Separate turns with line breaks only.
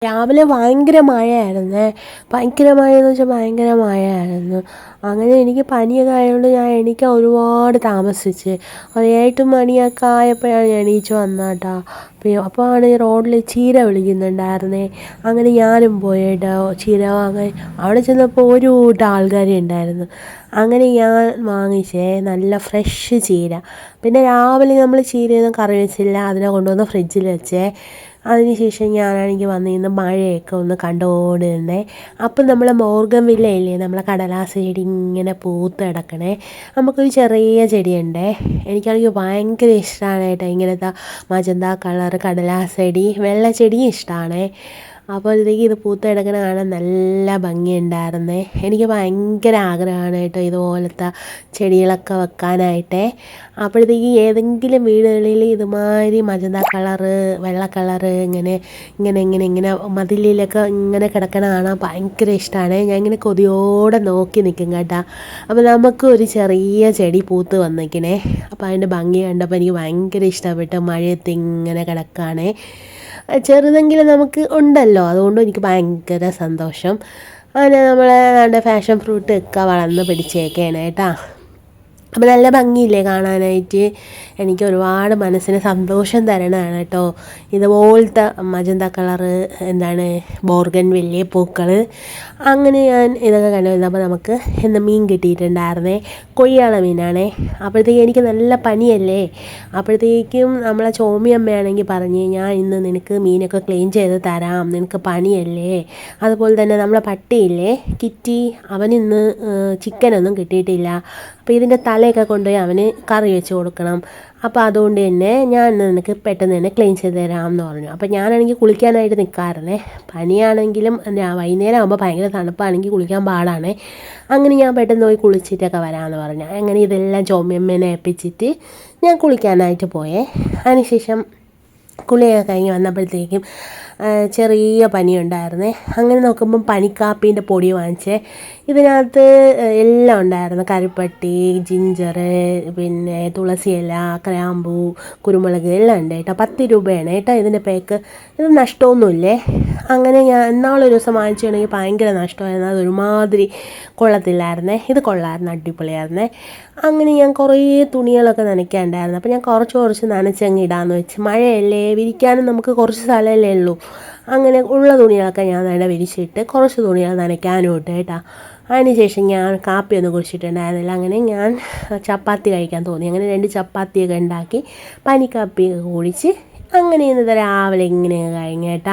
രാവിലെ ഭയങ്കര മഴയായിരുന്നേ. ഭയങ്കര മഴയെന്ന് വെച്ചാൽ ഭയങ്കര മഴയായിരുന്നു. അങ്ങനെ എനിക്ക് പനിയൊക്കെ ആയതുകൊണ്ട് ഞാൻ എണീക്കാൻ ഒരുപാട് താമസിച്ച്. ഒരു 8 മണിയൊക്കെ ആയപ്പോഴാണ് ഞാൻ എണീച്ച് വന്നത് കേട്ടോ. അപ്പോൾ ആണ് ഈ റോഡിൽ ചീര വിളിക്കുന്നുണ്ടായിരുന്നേ. അങ്ങനെ ഞാനും പോയിട്ടോ ചീര വാങ്ങാൻ. അവിടെ ചെന്നപ്പോൾ ഒരു കൂട്ടം ആൾക്കാർ ഉണ്ടായിരുന്നു. അങ്ങനെ ഞാൻ വാങ്ങിച്ചേ നല്ല ഫ്രഷ് ചീര. പിന്നെ രാവിലെ നമ്മൾ ചീരയൊന്നും കറി വെച്ചില്ല, അതിനെ കൊണ്ടുവന്ന് ഫ്രിഡ്ജിൽ വെച്ചേ. അതിനുശേഷം ഞാനാണെങ്കിൽ വന്നിരുന്ന് മഴയൊക്കെ ഒന്ന് കണ്ടുകൊണ്ട് നിന്നേ. അപ്പം നമ്മളെ മോർഗൻ വില്ലയില്ലേ, നമ്മളെ കടലാസ് ചെടി ഇങ്ങനെ പൂത്ത് കിടക്കണേ. നമുക്കൊരു ചെറിയ ചെടിയുണ്ടേ. എനിക്കാണെങ്കിൽ ഭയങ്കര ഇഷ്ടമാണ് കേട്ടോ ഇങ്ങനത്തെ മജന്ത കളർ കടലാസ് ചെടി. വെള്ള ചെടിയും ഇഷ്ടമാണേ. അപ്പോൾ ഇത് പൂത്ത് കിടക്കണ കാണാൻ നല്ല ഭംഗിയുണ്ടായിരുന്നേ. എനിക്ക് ഭയങ്കര ആഗ്രഹമാണ് കേട്ടോ ഇതുപോലത്തെ ചെടികളൊക്കെ വെക്കാനായിട്ടേ. അപ്പോഴത്തേക്ക് ഏതെങ്കിലും വീടുകളിൽ ഇതുമാതിരി മജന്ത കളറ് വെള്ള കളറ് ഇങ്ങനെ ഇങ്ങനെ ഇങ്ങനെ ഇങ്ങനെ മതിലിലൊക്കെ ഇങ്ങനെ കിടക്കണ കാണാൻ ഭയങ്കര ഇഷ്ടമാണ്. ഞാൻ ഇങ്ങനെ കൊതിയോടെ നോക്കി നിൽക്കും കേട്ടോ. അപ്പോൾ നമുക്ക് ഒരു ചെറിയ ചെടി പൂത്ത് വന്നിക്കണേ. അപ്പോൾ അതിൻ്റെ ഭംഗി കണ്ടപ്പോൾ എനിക്ക് ഭയങ്കര ഇഷ്ടപ്പെട്ടു. മഴയത്ത് ഇങ്ങനെ കിടക്കുകയാണേ. ചെറുതെങ്കിലും നമുക്ക് ഉണ്ടല്ലോ, അതുകൊണ്ട് എനിക്ക് ഭയങ്കര സന്തോഷം. അങ്ങനെ നമ്മളെ ഫാഷൻ ഫ്രൂട്ട് ഒക്കെ വളർന്ന് പിടിച്ചേക്കാണ് കേട്ടോ. അപ്പോൾ നല്ല ഭംഗിയില്ലേ കാണാനായിട്ട്. എനിക്ക് ഒരുപാട് മനസ്സിന് സന്തോഷം തരണതാണ് കേട്ടോ ഇതുപോലത്തെ മജന്ത കളറ് ബോർഗൻ വലിയ പൂക്കൾ. അങ്ങനെ ഞാൻ ഇതൊക്കെ കണ്ടുവന്നപ്പോൾ നമുക്ക് ഇന്ന് മീൻ കിട്ടിയിട്ടുണ്ടായിരുന്നേ. കൊയ്യാള മീനാണേ. അപ്പോഴത്തേക്കും എനിക്ക് നല്ല പനിയല്ലേ. അപ്പോഴത്തേക്കും നമ്മളെ ചോമിയമ്മയാണെങ്കിൽ പറഞ്ഞ്, ഞാൻ ഇന്ന് നിനക്ക് മീനൊക്കെ ക്ലീൻ ചെയ്ത് തരാം, നിനക്ക് പനിയല്ലേ. അതുപോലെ തന്നെ നമ്മളെ പട്ടിയില്ലേ കിറ്റി, അവനിന്ന് ചിക്കനൊന്നും കിട്ടിയിട്ടില്ല. അപ്പോൾ ഇതിൻ്റെ തലയൊക്കെ കൊണ്ടുപോയി അവന് കറി വെച്ച് കൊടുക്കണം. അപ്പോൾ അതുകൊണ്ട് തന്നെ ഞാൻ നിനക്ക് പെട്ടെന്ന് തന്നെ ക്ലീൻ ചെയ്ത് തരാമെന്ന് പറഞ്ഞു. അപ്പോൾ ഞാനാണെങ്കിൽ കുളിക്കാനായിട്ട് നിൽക്കാറുണ്ടേ. പനിയാണെങ്കിലും വൈകുന്നേരം ആകുമ്പോൾ ഭയങ്കര തണുപ്പാണെങ്കിൽ കുളിക്കാൻ പാടാണേ. അങ്ങനെ ഞാൻ പെട്ടെന്ന് പോയി കുളിച്ചിട്ടൊക്കെ വരാമെന്ന് പറഞ്ഞു. അങ്ങനെ ഇതെല്ലാം ചോമ്യമ്മേനെ ഏൽപ്പിച്ചിട്ട് ഞാൻ കുളിക്കാനായിട്ട് പോയേ. അതിനുശേഷം കുളിയൊക്കെ കഴിഞ്ഞ് വന്നപ്പോഴത്തേക്കും ചെറിയ പനിയുണ്ടായിരുന്നേ. അങ്ങനെ നോക്കുമ്പം പനിക്കാപ്പീൻ്റെ പൊടി വാങ്ങിച്ചേ. ഇതിനകത്ത് എല്ലാം ഉണ്ടായിരുന്നു. കരിപ്പട്ടി, ജിഞ്ചർ, പിന്നെ തുളസിയില, ഗ്രാമ്പൂ, കുരുമുളക് എല്ലാം ഉണ്ട് കേട്ടോ. 10 രൂപയാണ് കേട്ടോ ഇതിൻ്റെ പാക്ക്. ഇത് നഷ്ടമൊന്നുമില്ലേ. അങ്ങനെ ഞാൻ ഇന്നാളൊരു ദിവസം വാങ്ങിച്ചിട്ടുണ്ടെങ്കിൽ ഭയങ്കര നഷ്ടമായിരുന്നു. അത് ഒരുമാതിരി കൊള്ളത്തില്ലായിരുന്നേ. ഇത് കൊള്ളായിരുന്നു, അടിപൊളിയായിരുന്നേ. അങ്ങനെ ഞാൻ കുറേ തുണികളൊക്കെ നനയ്ക്കാനുണ്ടായിരുന്നു. അപ്പോൾ ഞാൻ കുറച്ച് നനച്ചങ്ങ് ഇടാമെന്ന് വെച്ച്. മഴയല്ലേ, വിരിക്കാനും നമുക്ക് കുറച്ച് സ്ഥലമല്ലേ ഉള്ളൂ. അങ്ങനെ ഉള്ള തുണികളൊക്കെ ഞാൻ വിരിച്ചിട്ട് കുറച്ച് തുണികൾ നനയ്ക്കാനും ഇട്ട് കേട്ടോ. അതിനുശേഷം ഞാൻ കാപ്പിയൊന്നും കുടിച്ചിട്ടുണ്ടായിരുന്നില്ല. അങ്ങനെ ഞാൻ ചപ്പാത്തി കഴിക്കാൻ തോന്നി. അങ്ങനെ 2 ചപ്പാത്തിയൊക്കെ ഉണ്ടാക്കി പനിക്കാപ്പിയൊക്കെ കുടിച്ച് അങ്ങനെ ഇന്നത്തെ രാവിലെ ഇങ്ങനെ കഴിഞ്ഞേട്ടാ.